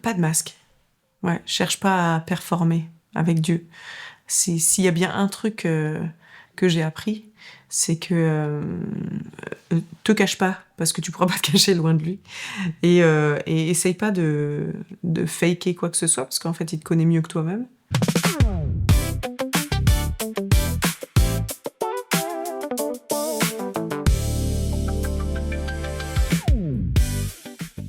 Pas de masque. Ouais, cherche pas à performer avec Dieu. S'il y a bien un truc que j'ai appris, c'est que te cache pas, parce que tu pourras pas te cacher loin de lui. Et essaye pas de faker quoi que ce soit, parce qu'en fait, il te connaît mieux que toi-même.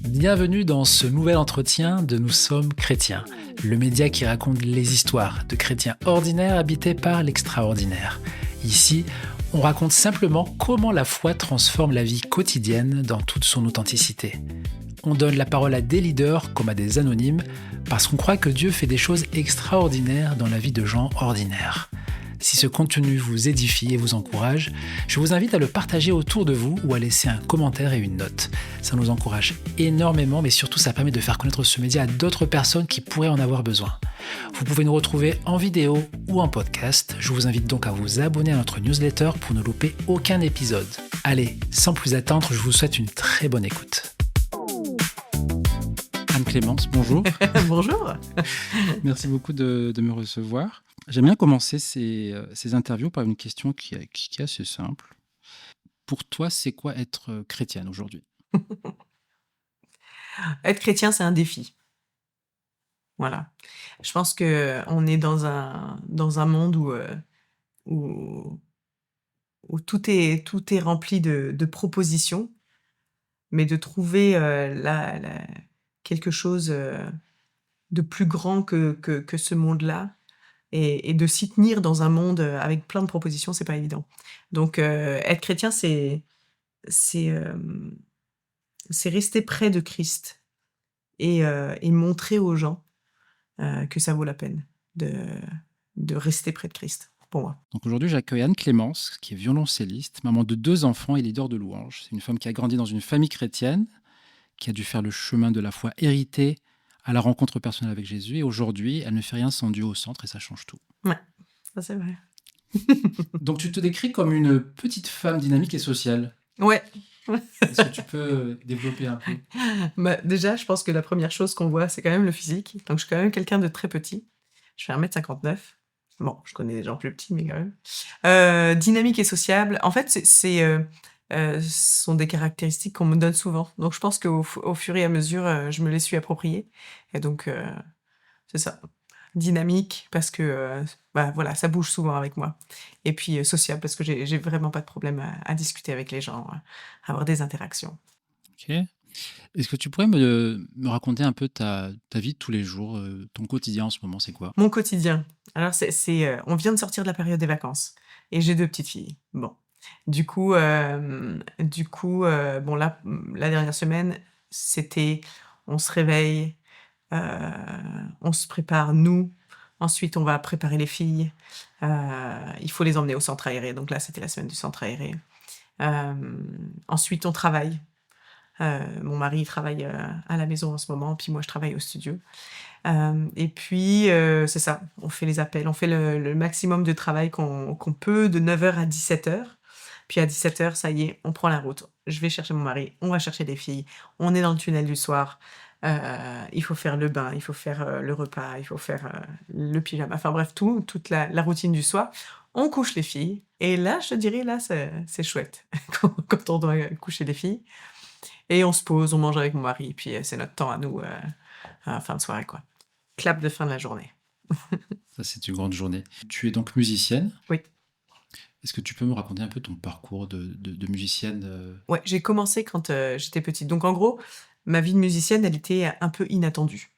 Bienvenue dans ce nouvel entretien de Nous sommes chrétiens, le média qui raconte les histoires de chrétiens ordinaires habités par l'extraordinaire. Ici, on raconte simplement comment la foi transforme la vie quotidienne dans toute son authenticité. On donne la parole à des leaders comme à des anonymes parce qu'on croit que Dieu fait des choses extraordinaires dans la vie de gens ordinaires. Si ce contenu vous édifie et vous encourage, je vous invite à le partager autour de vous ou à laisser un commentaire et une note. Ça nous encourage énormément, mais surtout ça permet de faire connaître ce média à d'autres personnes qui pourraient en avoir besoin. Vous pouvez nous retrouver en vidéo ou en podcast. Je vous invite donc à vous abonner à notre newsletter pour ne louper aucun épisode. Allez, sans plus attendre, je vous souhaite une très bonne écoute. Anne-Clémence, bonjour. Bonjour. Merci beaucoup de me recevoir. J'aime bien commencer ces interviews par une question qui est assez simple. Pour toi, c'est quoi être chrétienne aujourd'hui ? Être chrétien, c'est un défi. Voilà. Je pense que on est dans un monde où, où tout est rempli de propositions, mais de trouver quelque chose de plus grand que ce monde-là et de s'y tenir dans un monde avec plein de propositions, c'est pas évident. Donc, être chrétien, c'est, euh, c'est rester près de Christ et montrer aux gens que ça vaut la peine de rester près de Christ, pour moi. Donc aujourd'hui, j'accueille Anne-Clémence, qui est violoncelliste, maman de 2 enfants et leader de louanges. C'est une femme qui a grandi dans une famille chrétienne, qui a dû faire le chemin de la foi héritée à la rencontre personnelle avec Jésus. Et aujourd'hui, elle ne fait rien sans Dieu au centre et ça change tout. Ouais, ça c'est vrai. Donc tu te décris comme une petite femme dynamique et sociale. Ouais. Est-ce que tu peux développer un peu ? Bah, déjà, je pense que la première chose qu'on voit, c'est quand même le physique. Donc, je suis quand même quelqu'un de très petit. Je fais 1m59. Bon, je connais des gens plus petits, mais quand même. Dynamique et sociable. En fait, ce sont des caractéristiques qu'on me donne souvent. Donc, je pense qu'au fur et à mesure, je me les suis appropriées. Et donc, c'est ça. Dynamique, parce que voilà, ça bouge souvent avec moi. Et puis, sociable, parce que j'ai vraiment pas de problème à discuter avec les gens, à avoir des interactions. Ok. Est-ce que tu pourrais me raconter un peu ta vie de tous les jours, ton quotidien en ce moment, c'est quoi ? Mon quotidien. Alors on vient de sortir de la période des vacances et j'ai 2 petites filles. Bon. Bon là, la dernière semaine, c'était on se réveille, heu, on se prépare nous, ensuite on va préparer les filles, il faut les emmener au centre aéré, donc là, c'était la semaine du centre aéré. Ensuite on travaille. Mon mari, il travaille, à la maison en ce moment, puis moi je travaille au studio. Et puis, c'est ça, on fait les appels, on fait le maximum de travail qu'on peut de 9h à 17h. Puis à 17h, ça y est, on prend la route. Je vais chercher mon mari, on va chercher les filles, on est dans le tunnel du soir. Il faut faire le bain, il faut faire, le repas, il faut faire, le pyjama, enfin bref, toute la routine du soir. On couche les filles et là, je te dirais, là, c'est chouette quand on doit coucher les filles et on se pose, on mange avec mon mari, puis, c'est notre temps à nous, à la fin de soirée, quoi. Clap de fin de la journée. Ça, c'est une grande journée. Tu es donc musicienne. Oui. Est-ce que tu peux me raconter un peu ton parcours de musicienne ? Ouais, j'ai commencé quand j'étais petite. Donc en gros, ma vie de musicienne, elle était un peu inattendue.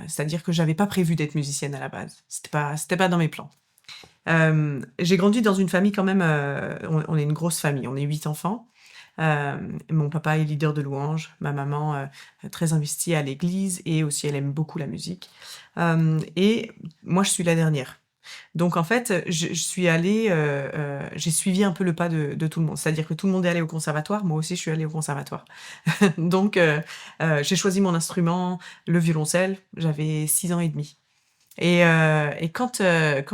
C'est-à-dire que j'avais pas prévu d'être musicienne à la base. C'était pas dans mes plans. J'ai grandi dans une famille quand même. On est une grosse famille. On est 8 enfants. Mon papa est leader de louanges. Ma maman très investie à l'église et aussi elle aime beaucoup la musique. Et moi, je suis la dernière. Donc en fait, je suis allée, j'ai suivi un peu le pas de tout le monde. C'est-à-dire que tout le monde est allé au conservatoire, moi aussi je suis allée au conservatoire. Donc j'ai choisi mon instrument, le violoncelle, j'avais 6 ans et demi. Et quand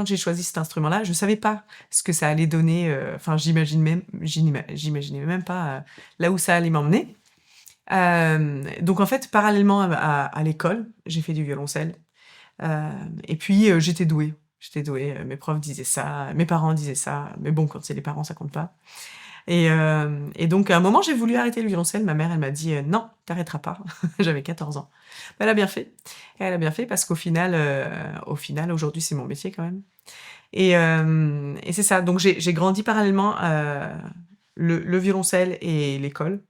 j'ai choisi cet instrument-là, je savais pas ce que ça allait donner, enfin j'imaginais même pas, là où ça allait m'emmener. Donc en fait, parallèlement à l'école, j'ai fait du violoncelle. Et puis, j'étais douée. J'étais douée, mes profs disaient ça, mes parents disaient ça, mais bon, quand c'est les parents, ça compte pas. Et donc à un moment, j'ai voulu arrêter le violoncelle. Ma mère, elle m'a dit: «Non, t'arrêteras pas». J'avais 14 ans. Elle a bien fait. Elle a bien fait parce qu'au final, aujourd'hui, c'est mon métier quand même. Et c'est ça. Donc j'ai grandi parallèlement, le violoncelle et l'école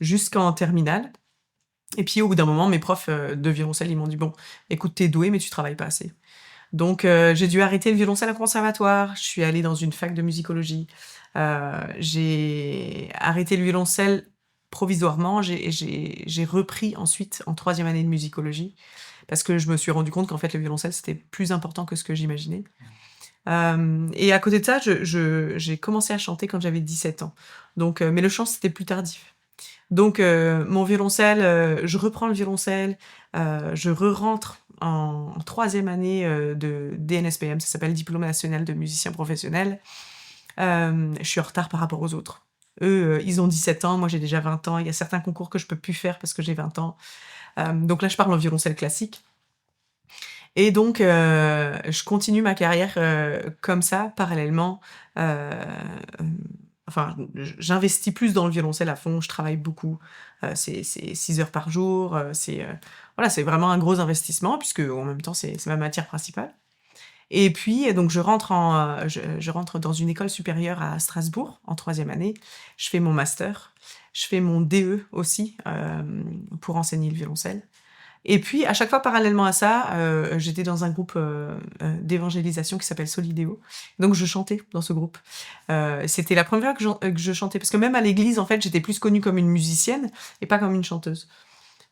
jusqu'en terminale. Et puis au bout d'un moment, mes profs, de violoncelle, ils m'ont dit: «Bon, écoute, tu douée, mais tu travailles pas assez». Donc j'ai dû arrêter le violoncelle au conservatoire. Je suis allée dans une fac de musicologie. J'ai arrêté le violoncelle provisoirement. J'ai repris ensuite en troisième année de musicologie parce que je me suis rendu compte qu'en fait, le violoncelle, c'était plus important que ce que j'imaginais. Et à côté de ça, j'ai commencé à chanter quand j'avais 17 ans. Donc mais le chant, c'était plus tardif. Donc mon violoncelle, je reprends le violoncelle, je re-rentre en 3e année, de DNSPM, ça s'appelle Diplôme national de musicien professionnel. Je suis en retard par rapport aux autres. Eux, ils ont 17 ans, moi j'ai déjà 20 ans. Il y a certains concours que je peux plus faire parce que j'ai 20 ans. Donc là, je parle en violoncelle classique. Et donc je continue ma carrière, comme ça, parallèlement. Enfin, j'investis plus dans le violoncelle à fond, je travaille beaucoup. C'est 6 heures par jour, voilà, c'est vraiment un gros investissement puisque en même temps, c'est ma matière principale. Et puis donc je rentre dans une école supérieure à Strasbourg en 3e année. Je fais mon master, je fais mon DE aussi, pour enseigner le violoncelle. Et puis, à chaque fois, parallèlement à ça, j'étais dans un groupe d'évangélisation qui s'appelle Solidéo. Donc, je chantais dans ce groupe. C'était la première fois que je chantais, parce que même à l'église, en fait, j'étais plus connue comme une musicienne et pas comme une chanteuse.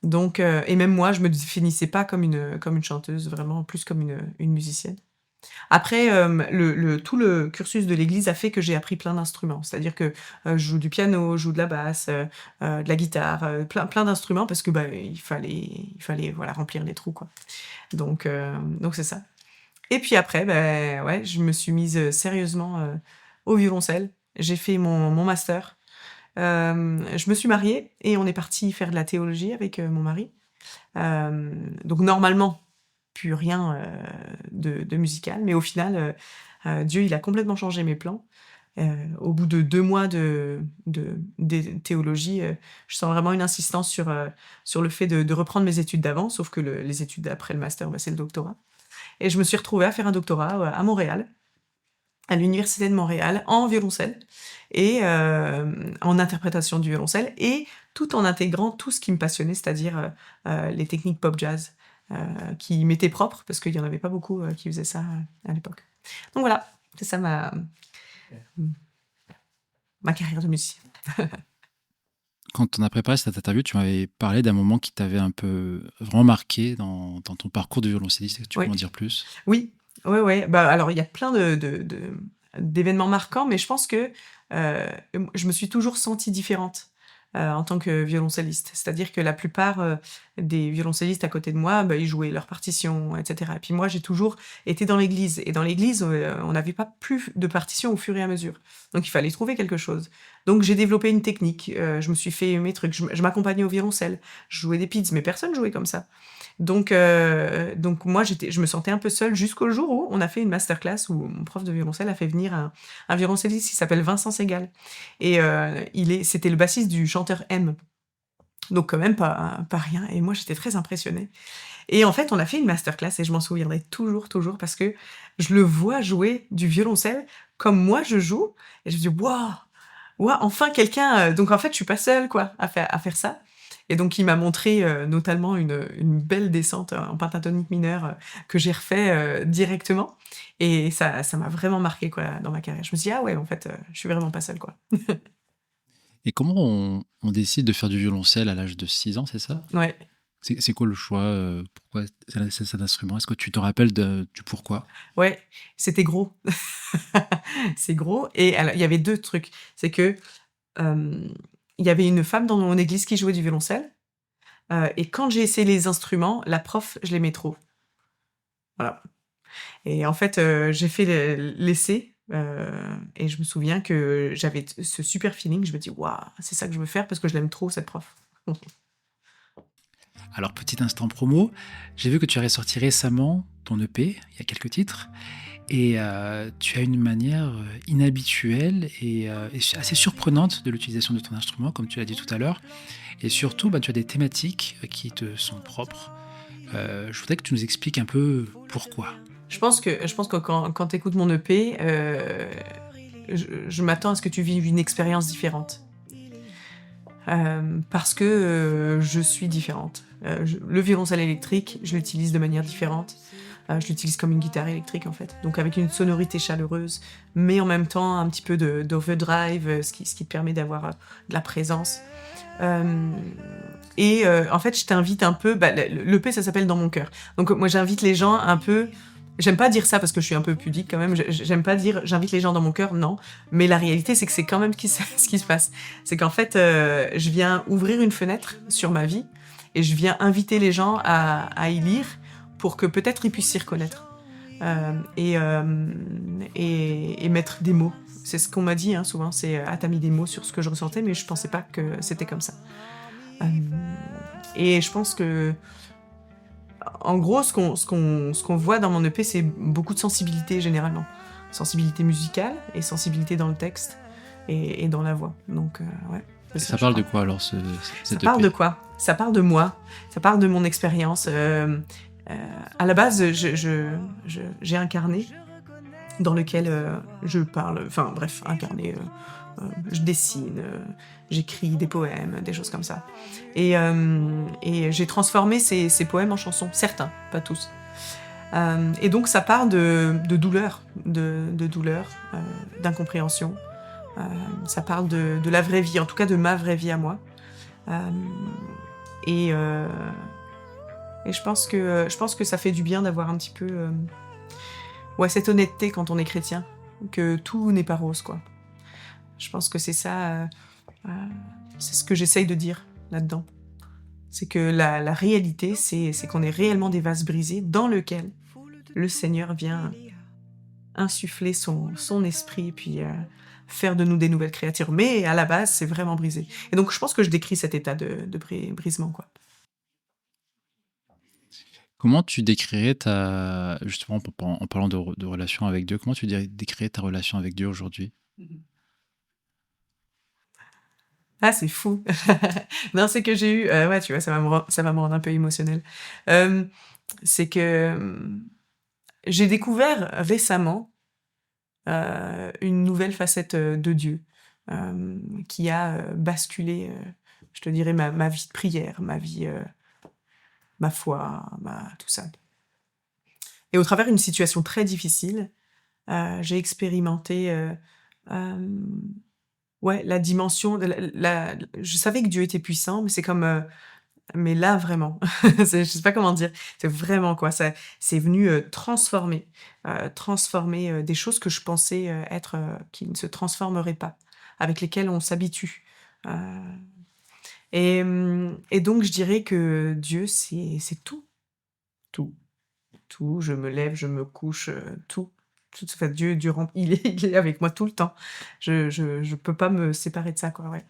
Donc, et même moi, je me définissais pas comme une chanteuse, vraiment plus comme une musicienne. Après, tout le cursus de l'église a fait que j'ai appris plein d'instruments. C'est-à-dire que je joue du piano, je joue de la basse, de la guitare, plein d'instruments parce que bah, il fallait voilà, remplir les trous, quoi. Donc c'est ça. Et puis après, ben ouais, je me suis mise sérieusement au violoncelle. J'ai fait mon master. Je me suis mariée et on est parti faire de la théologie avec mon mari. Donc normalement, plus rien de musical, mais au final, Dieu, il a complètement changé mes plans. Au bout de 2 mois de théologie, je sens vraiment une insistance sur le fait de reprendre mes études d'avant, sauf que les études après le master, bah, c'est le doctorat. Et je me suis retrouvée à faire un doctorat à Montréal, à l'université de Montréal, en violoncelle et en interprétation du violoncelle, et tout en intégrant tout ce qui me passionnait, c'est-à-dire les techniques pop jazz, qui m'étaient propres, parce qu'il y en avait pas beaucoup qui faisaient ça à l'époque. Donc voilà, c'est ça ma carrière de musicienne. Quand on a préparé cette interview, tu m'avais parlé d'un moment qui t'avait un peu vraiment marqué dans ton parcours de violoncelliste. Est-ce que tu peux Oui. m'en dire plus? Oui, ouais. Bah, alors, il y a plein d'événements marquants, mais je pense que je me suis toujours sentie différente en tant que violoncelliste. C'est-à-dire que la plupart des violoncellistes à côté de moi, bah, ils jouaient leurs partitions, etc. Et puis moi, j'ai toujours été dans l'église. Et dans l'église, on n'avait pas plus de partitions au fur et à mesure. Donc, il fallait trouver quelque chose. Donc, j'ai développé une technique. Je me suis fait mes trucs. Je m'accompagnais au violoncelle. Je jouais des pids, mais personne jouait comme ça. Donc moi, je me sentais un peu seule jusqu'au jour où on a fait une masterclass où mon prof de violoncelle a fait venir un violoncelliste qui s'appelle Vincent Segal. Et c'était le bassiste du chanteur M. Donc quand même pas rien. Et moi, j'étais très impressionnée. Et en fait, on a fait une masterclass et je m'en souviendrai toujours, parce que je le vois jouer du violoncelle comme moi je joue. Et je me dis, waouh, enfin quelqu'un. Donc en fait, je suis pas seule, quoi, à faire ça. Et donc, il m'a montré notamment une belle descente en pentatonique mineure que j'ai refait directement. Et ça m'a vraiment marqué, quoi, dans ma carrière. Je me suis dit, ah ouais, en fait, je suis vraiment pas seule, quoi. Et comment on décide de faire du violoncelle à l'âge de 6 ans, c'est ça? Ouais. C'est quoi le choix? Pourquoi c'est cet instrument? Est-ce que tu te rappelles du pourquoi? Ouais, c'était gros. C'est gros. Et alors, il y avait 2 trucs. C'est que il y avait une femme dans mon église qui jouait du violoncelle. Et quand j'ai essayé les instruments, la prof, je l'aimais trop. Voilà. Et en fait, j'ai fait l'essai. Et je me souviens que j'avais ce super feeling. Je me dis, waouh, c'est ça que je veux faire parce que je l'aime trop, cette prof. Alors, petit instant promo, j'ai vu que tu as ressorti récemment ton EP, il y a quelques titres, et tu as une manière inhabituelle et assez surprenante de l'utilisation de ton instrument, comme tu l'as dit tout à l'heure. Et surtout, tu as des thématiques qui te sont propres. Je voudrais que tu nous expliques un peu pourquoi. Je pense que quand tu écoutes mon EP, je m'attends à ce que tu vives une expérience différente. Parce que je suis différente. Le violoncelle électrique, je l'utilise de manière différente. Je l'utilise comme une guitare électrique en fait, donc avec une sonorité chaleureuse, mais en même temps un petit peu d'overdrive, ce qui te permet d'avoir de la présence. En fait, je t'invite un peu. L'EP, ça s'appelle Dans mon cœur. Donc moi, j'invite les gens un peu. J'aime pas dire ça parce que je suis un peu pudique quand même. J'aime pas dire j'invite les gens dans mon cœur, non. Mais la réalité, c'est que c'est quand même ce qui se passe. C'est qu'en fait, je viens ouvrir une fenêtre sur ma vie et je viens inviter les gens à y lire pour que peut-être ils puissent s'y reconnaître et mettre des mots. C'est ce qu'on m'a dit souvent. C'est t'as mis des mots sur ce que je ressentais, mais je pensais pas que c'était comme ça. Et je pense que en gros, ce qu'on voit dans mon EP, c'est beaucoup de sensibilité généralement. Sensibilité musicale et sensibilité dans le texte et dans la voix. Donc, ouais. Et ça parle de quoi alors, Ça cette parle EP? de quoi? Ça parle de moi. Ça parle de mon expérience. À la base, j'ai un carnet dans lequel je parle. Enfin, bref, un carnet. Je dessine, j'écris des poèmes, des choses comme ça. Et j'ai transformé ces poèmes en chansons, certains, pas tous. Et donc ça parle de douleur, de douleur, d'incompréhension. Ça parle de la vraie vie, en tout cas de ma vraie vie à moi. Et je pense que ça fait du bien d'avoir un petit peu cette honnêteté quand on est chrétien, que tout n'est pas rose, quoi. Je pense que c'est ça, c'est ce que j'essaye de dire là-dedans. C'est que la réalité, c'est qu'on est réellement des vases brisés dans lesquels le Seigneur vient insuffler son esprit et puis faire de nous des nouvelles créatures. Mais à la base, c'est vraiment brisé. Et donc, je pense que je décris cet état de brisement, quoi. Comment tu décrirais justement en parlant de relation avec Dieu, comment tu décrirais ta relation avec Dieu aujourd'hui? Ah, c'est fou. Non, c'est que j'ai eu, tu vois, ça va me rendre un peu émotionnelle. C'est que j'ai découvert récemment une nouvelle facette de Dieu qui a basculé, je te dirais, ma vie de prière, ma vie, ma foi, tout ça. Et au travers d'une situation très difficile, j'ai expérimenté la dimension. Je savais que Dieu était puissant, mais c'est comme. Mais là, vraiment. Je sais pas comment dire. C'est vraiment quoi. C'est venu transformer des choses que je pensais être qui ne se transformeraient pas, avec lesquelles on s'habitue. Et donc, je dirais que Dieu, c'est tout. Tout. Tout. Je me lève, je me couche, tout. Tout fait, Dieu, il est avec moi tout le temps. Je peux pas me séparer de ça, quoi, ouais.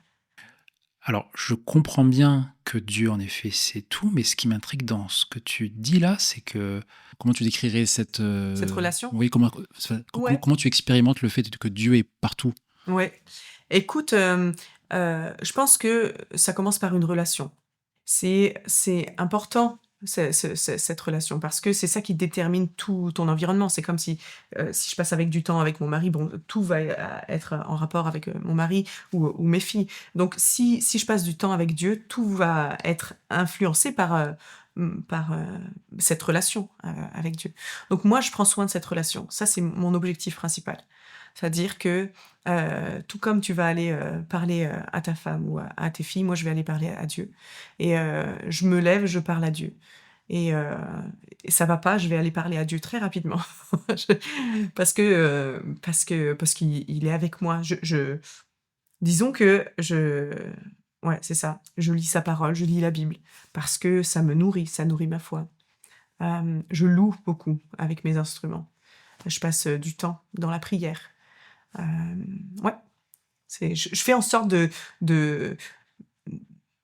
Alors, je comprends bien que Dieu, en effet, c'est tout, mais ce qui m'intrigue dans ce que tu dis là, c'est que comment tu décrirais cette relation? Oui, Ouais. comment tu expérimentes le fait que Dieu est partout? Ouais. Écoute, je pense que ça commence par une relation. C'est important, cette relation, parce que c'est ça qui détermine tout ton environnement. C'est comme si je passe avec du temps avec mon mari, bon, tout va être en rapport avec mon mari ou mes filles. Donc, si je passe du temps avec Dieu, tout va être influencé par cette relation avec Dieu. Donc, moi, je prends soin de cette relation. Ça, c'est mon objectif principal. C'est-à-dire que tout comme tu vas aller parler à ta femme ou à tes filles, moi je vais aller parler à Dieu. Et je me lève, je parle à Dieu. Et ça va pas, je vais aller parler à Dieu très rapidement. Parce qu'il est avec moi. Disons que ouais, c'est ça. Je lis sa parole, je lis la Bible. Parce que ça me nourrit, ça nourrit ma foi. Je loue beaucoup avec mes instruments. Je passe du temps dans la prière. Ouais, je fais en sorte de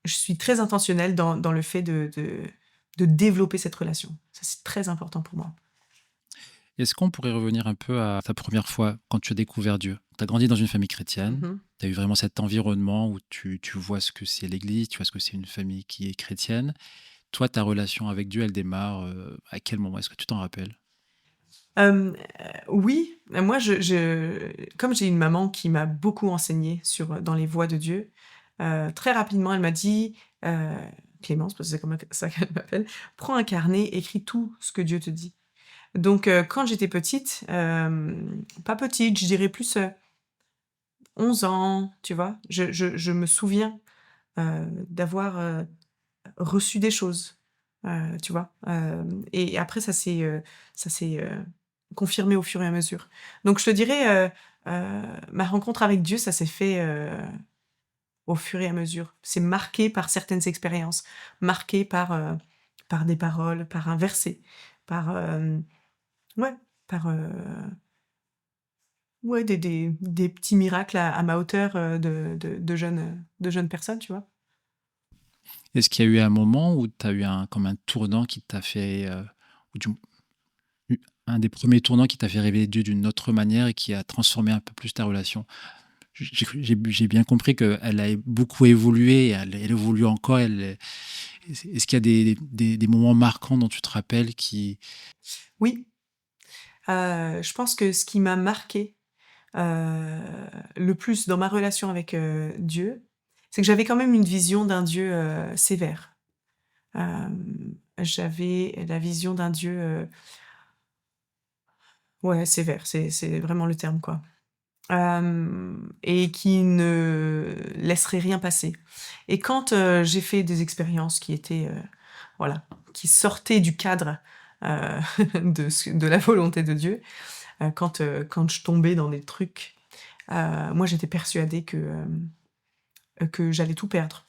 je suis très intentionnelle dans le fait de développer cette relation. Ça, c'est très important pour moi. Est-ce qu'on pourrait revenir un peu à ta première fois quand tu as découvert Dieu? Tu as grandi dans une famille chrétienne, Mmh. tu as eu vraiment cet environnement où tu vois ce que c'est l'Église, tu vois ce que c'est une famille qui est chrétienne. Toi, ta relation avec Dieu, elle démarre à quel moment? Est-ce que tu t'en rappelles? Oui, moi comme j'ai une maman qui m'a beaucoup enseigné dans les voies de Dieu, très rapidement elle m'a dit, heu, Clémence, parce que c'est comme ça qu'elle m'appelle: «Prends un carnet, écris tout ce que Dieu te dit». Donc quand j'étais petite, pas petite, je dirais plus, 11 ans, tu vois? Je me souviens, d'avoir, reçu des choses, tu vois? Et après ça s'est confirmé au fur et à mesure. Donc je te dirais, ma rencontre avec Dieu, ça s'est fait, au fur et à mesure. C'est marqué par certaines expériences, marqué par des paroles, par un verset, par, ouais, par, ouais, des petits miracles à ma hauteur, de jeunes personnes, tu vois? Est-ce qu'il y a eu un moment où tu as eu comme un tournant qui t'a fait, ou un des premiers tournants qui t'a fait révéler Dieu d'une autre manière et qui a transformé un peu plus ta relation? J'ai bien compris qu'elle a beaucoup évolué et elle évolue encore. Est-ce qu'il y a des moments marquants dont tu te rappelles qui... Oui, je pense que ce qui m'a marqué heu, le plus dans ma relation avec, Dieu, c'est que j'avais quand même une vision d'un Dieu, sévère. J'avais la vision d'un Dieu, ouais, sévère, c'est vraiment le terme, quoi. Et qui ne laisserait rien passer. Et quand, j'ai fait des expériences qui étaient, voilà, qui sortaient du cadre, heu, de la volonté de Dieu, quand je tombais dans des trucs, moi j'étais persuadée que j'allais tout perdre.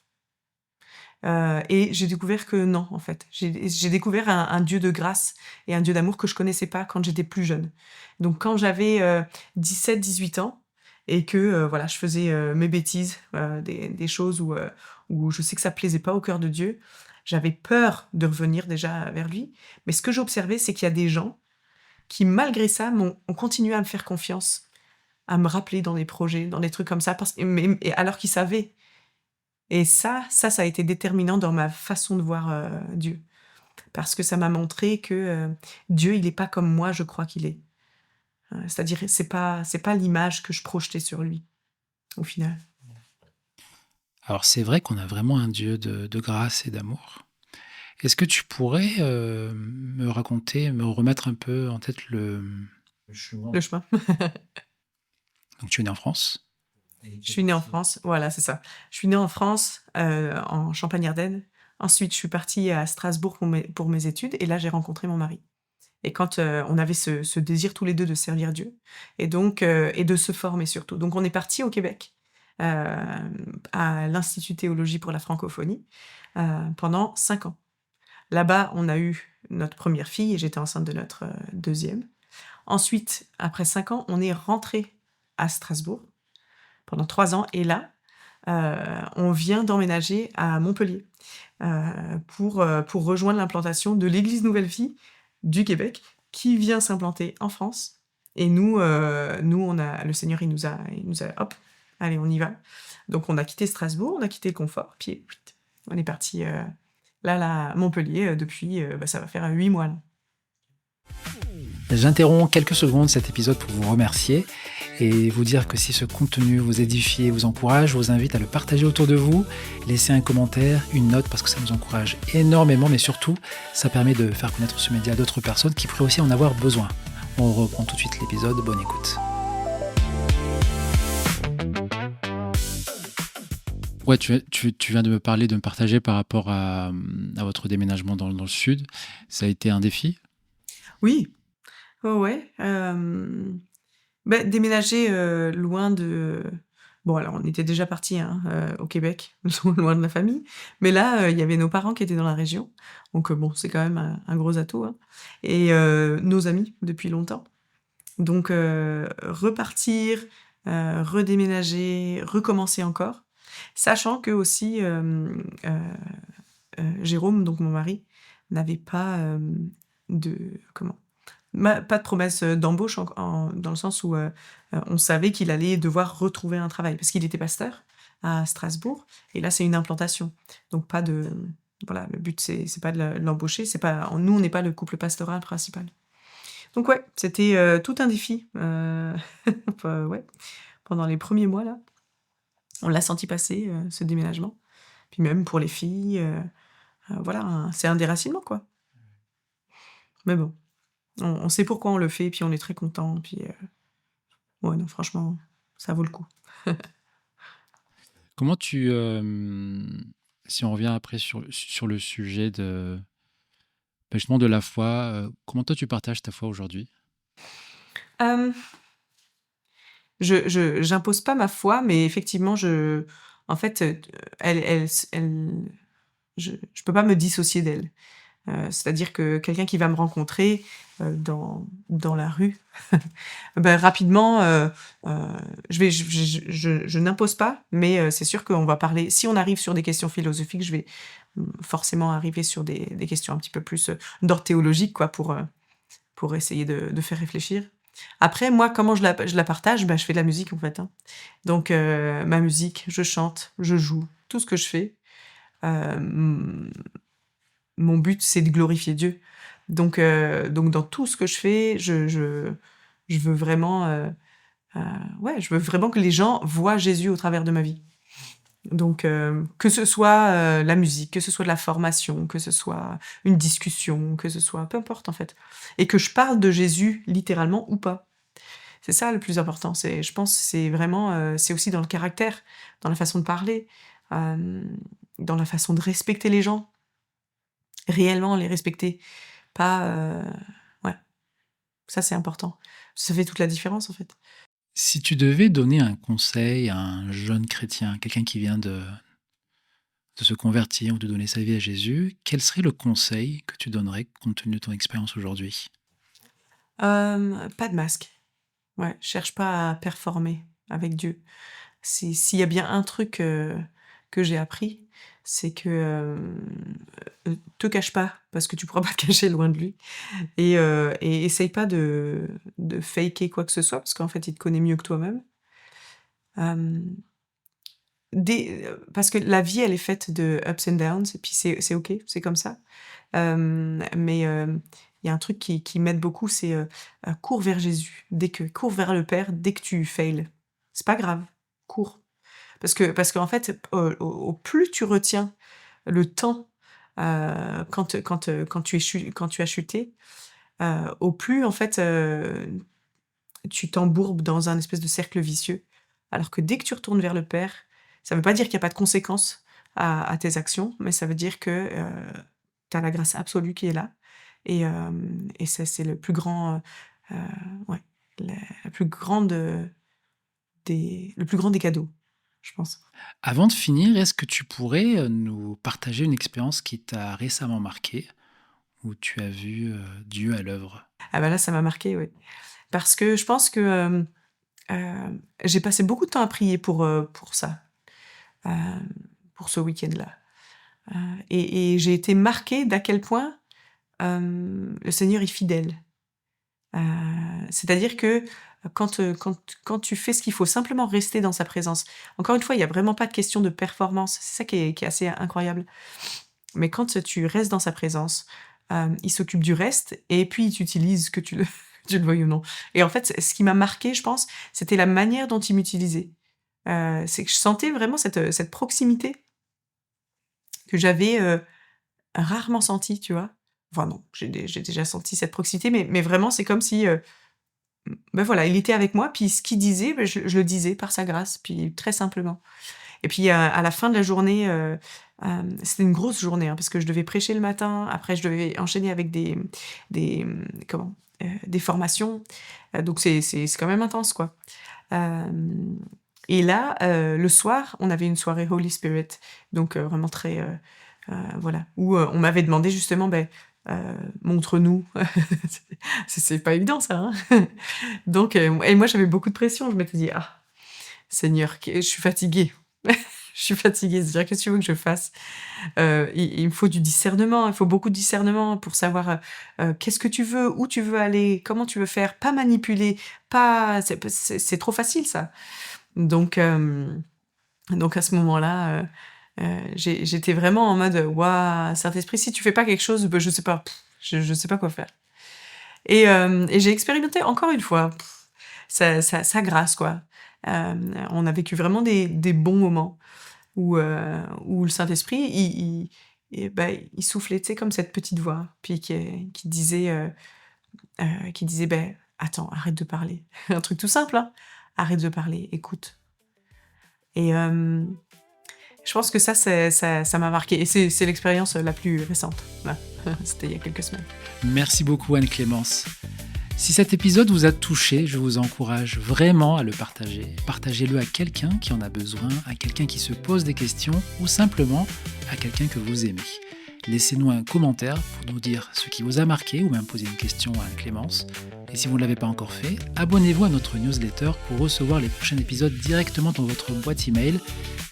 Et j'ai découvert que non, en fait. J'ai découvert un Dieu de grâce et un Dieu d'amour que je connaissais pas quand j'étais plus jeune. Donc quand j'avais, 17-18 ans et que, voilà, je faisais, mes bêtises, des choses où je sais que ça plaisait pas au cœur de Dieu, j'avais peur de revenir déjà vers lui. Mais ce que j'observais, c'est qu'il y a des gens qui, malgré ça, ont continué à me faire confiance, à me rappeler dans des projets, dans des trucs comme ça parce mais et alors qu'ils savaient. Et ça a été déterminant dans ma façon de voir, Dieu. Parce que ça m'a montré que, Dieu, il est pas comme moi je crois qu'il est. C'est-à-dire, c'est pas l'image que je projetais sur lui, au final. Alors c'est vrai qu'on a vraiment un Dieu de grâce et d'amour. Est-ce que tu pourrais me raconter, me remettre un peu en tête le chemin? Le chemin. Donc tu es né en France. Je suis née en France, voilà, c'est ça. Je suis née en France, en Champagne-Ardenne. Ensuite, je suis partie à Strasbourg pour mes études et là, j'ai rencontré mon mari. Et quand, on avait ce désir tous les 2 de servir Dieu et donc et de se former surtout. Donc on est partis au Québec, à l'Institut Théologie pour la francophonie, pendant 5 ans. Là-bas, on a eu notre première fille et j'étais enceinte de notre, 2e. Ensuite, après 5 ans, on est rentrés à Strasbourg pendant 3 ans et là, on vient d'emménager à Montpellier, pour rejoindre l'implantation de l'Église Nouvelle Vie du Québec qui vient s'implanter en France et nous on a le Seigneur il nous a hop, allez on y va. Donc on a quitté Strasbourg, on a quitté le confort, puis on est parti là, Montpellier, depuis, ça va faire 8 mois là. J'interromps quelques secondes cet épisode pour vous remercier et vous dire que si ce contenu vous édifie et vous encourage, je vous invite à le partager autour de vous, laisser un commentaire, une note parce que ça nous encourage énormément, mais surtout, ça permet de faire connaître ce média à d'autres personnes qui pourraient aussi en avoir besoin. On reprend tout de suite l'épisode, bonne écoute. Ouais, tu viens de me parler, de me partager par rapport à votre déménagement dans le sud. Ça a été un défi? Oui, ouais, ouais, déménager, loin de bon alors on était déjà partis, hein, au Québec, loin de la famille, mais là, il y avait nos parents qui étaient dans la région, donc bon, c'est quand même un gros atout, hein et nos amis depuis longtemps. Donc repartir, redéménager, recommencer encore, Sachant que aussi, Jérôme, donc mon mari, n'avait pas, de comment? Pas de promesse, d'embauche dans le sens où, on savait qu'il allait devoir retrouver un travail parce qu'il était pasteur à Strasbourg et là, c'est une implantation. Donc pas de voilà, le but c'est pas de l'embaucher, c'est pas nous, on n'est pas le couple pastoral principal. Donc ouais, c'était, tout un défi, enfin, ouais, pendant les premiers mois là. On l'a senti passer, ce déménagement. Puis même pour les filles, voilà, c'est un déracinement, quoi. Mais bon, on sait pourquoi on le fait, puis on est très content, puis, ouais, non, franchement, ça vaut le coup. Comment tu, si on revient après sur le sujet justement de la foi, comment toi tu partages ta foi aujourd'hui? Hem, j'impose pas ma foi, mais effectivement, en fait, je peux pas me dissocier d'elle. C'est-à-dire que quelqu'un qui va me rencontrer, dans la rue, bah, rapidement, je n'impose pas, mais c'est sûr qu'on va parler si on arrive sur des questions philosophiques, je vais, forcément arriver sur des questions un petit peu plus, d'ordre théologique quoi, pour essayer de faire réfléchir. Après moi, comment je la partage? Bah, je fais de la musique en fait, hein. Donc ma musique, je chante, je joue, tout ce que je fais, hem mon but, c'est de glorifier Dieu. Donc dans tout ce que je fais, je veux vraiment, ouais, je veux vraiment que les gens voient Jésus au travers de ma vie. Donc que ce soit, la musique, que ce soit de la formation, que ce soit une discussion, que ce soit peu importe en fait et que je parle de Jésus littéralement ou pas. C'est ça le plus important, je pense, c'est vraiment, c'est aussi dans le caractère, dans la façon de parler, dans la façon de respecter les gens. Réellement les respecter, pas, ouais, ça c'est important. Ça fait toute la différence, en fait. Si tu devais donner un conseil à un jeune chrétien, quelqu'un qui vient de se convertir ou de donner sa vie à Jésus, quel serait le conseil que tu donnerais compte tenu de ton expérience aujourd'hui? Pas de masque. Ouais, cherche pas à performer avec Dieu. S'il y a bien un truc, que j'ai appris, c'est que, te cache pas, parce que tu pourras pas te cacher loin de lui et essaye pas de faker quoi que ce soit, parce qu'en fait, il te connaît mieux que toi-même. Hem parce que la vie, elle est faite de ups and downs et puis c'est OK, c'est comme ça. Mais il y a un truc qui m'aide beaucoup, c'est, cours vers Jésus, cours vers le Père dès que tu fails. C'est pas grave, cours. Parce qu'en fait, au plus tu retiens le temps, quand tu as chuté, au plus en fait, tu t'embourbes dans un espèce de cercle vicieux. Alors que dès que tu retournes vers le Père, ça veut pas dire qu'il y a pas de conséquences à tes actions, mais ça veut dire que, tu as la grâce absolue qui est là et ça, c'est le plus grand, ouais, la plus grande, le plus grand des cadeaux, je pense. Avant de finir, est-ce que tu pourrais, nous partager une expérience qui t'a récemment marqué, où tu as vu, Dieu à l'œuvre? Ah bah là, ça m'a marqué, oui. Parce que je pense que, j'ai passé beaucoup de temps à prier pour ça, hem, pour ce week-end-là, et j'ai été marquée d'à quel point, le Seigneur est fidèle. Heu, c'est-à-dire que quand tu fais ce qu'il faut, simplement rester dans sa présence. Encore une fois, il y a vraiment pas de question de performance, c'est ça qui est assez incroyable. Mais quand tu restes dans sa présence, il s'occupe du reste et puis il t'utilise que tu le tu le veuilles ou non. Et en fait, ce qui m'a marqué, je pense, c'était la manière dont il m'utilisait. C'est que je sentais vraiment cette proximité que j'avais, rarement sentie, tu vois? Enfin non, j'ai déjà senti cette proximité, mais vraiment c'est comme si, bah, voilà, il était avec moi, puis ce qu'il disait, bah, je le disais par sa grâce, puis très simplement. Et puis, à la fin de la journée, c'était une grosse journée, hein, parce que je devais prêcher le matin, après je devais enchaîner avec des formations, donc c'est quand même intense, quoi. Hem et là, le soir, on avait une soirée Holy Spirit, donc vraiment très, voilà, où, on m'avait demandé justement, beh, «Montre-nous». C'est pas évident ça, hein? Donc et moi j'avais beaucoup de pression, je m'étais dit: «Ah Seigneur, que je suis fatiguée». je suis fatiguée. C'est-à-dire, qu'est-ce que tu veux que je fasse? Il me faut du discernement, il faut beaucoup de discernement pour savoir, qu'est-ce que tu veux, où tu veux aller, comment tu veux faire, pas manipuler, pas c'est trop facile ça. Donc à ce moment-là, j'étais vraiment en mode: «Waouh, Saint-Esprit, si tu fais pas quelque chose, bah, je sais pas, je sais pas quoi faire». Et j'ai expérimenté encore une fois, sa grâce, quoi. On a vécu vraiment des bons moments où le Saint-Esprit, il soufflait, tu sais, comme cette petite voix, puis qui disait: «Beh, attends, arrête de parler». Un truc tout simple, hein. «Arrête de parler, écoute». Et je pense que ça m'a marquée et c'est l'expérience la plus récente. Là, c'était il y a quelques semaines. Merci beaucoup Anne-Clémence. Si cet épisode vous a touché, je vous encourage vraiment à le partager. Partagez-le à quelqu'un qui en a besoin, à quelqu'un qui se pose des questions ou simplement à quelqu'un que vous aimez. Laissez-nous un commentaire pour nous dire ce qui vous a marqué ou même poser une question à Anne-Clémence. Et si vous ne l'avez pas encore fait, abonnez-vous à notre newsletter pour recevoir les prochains épisodes directement dans votre boîte email.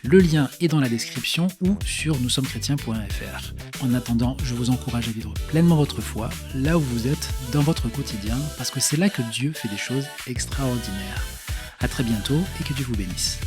Le lien est dans la description ou sur noussommeschrétiens.fr. En attendant, je vous encourage à vivre pleinement votre foi, là où vous êtes, dans votre quotidien, parce que c'est là que Dieu fait des choses extraordinaires. À très bientôt et que Dieu vous bénisse.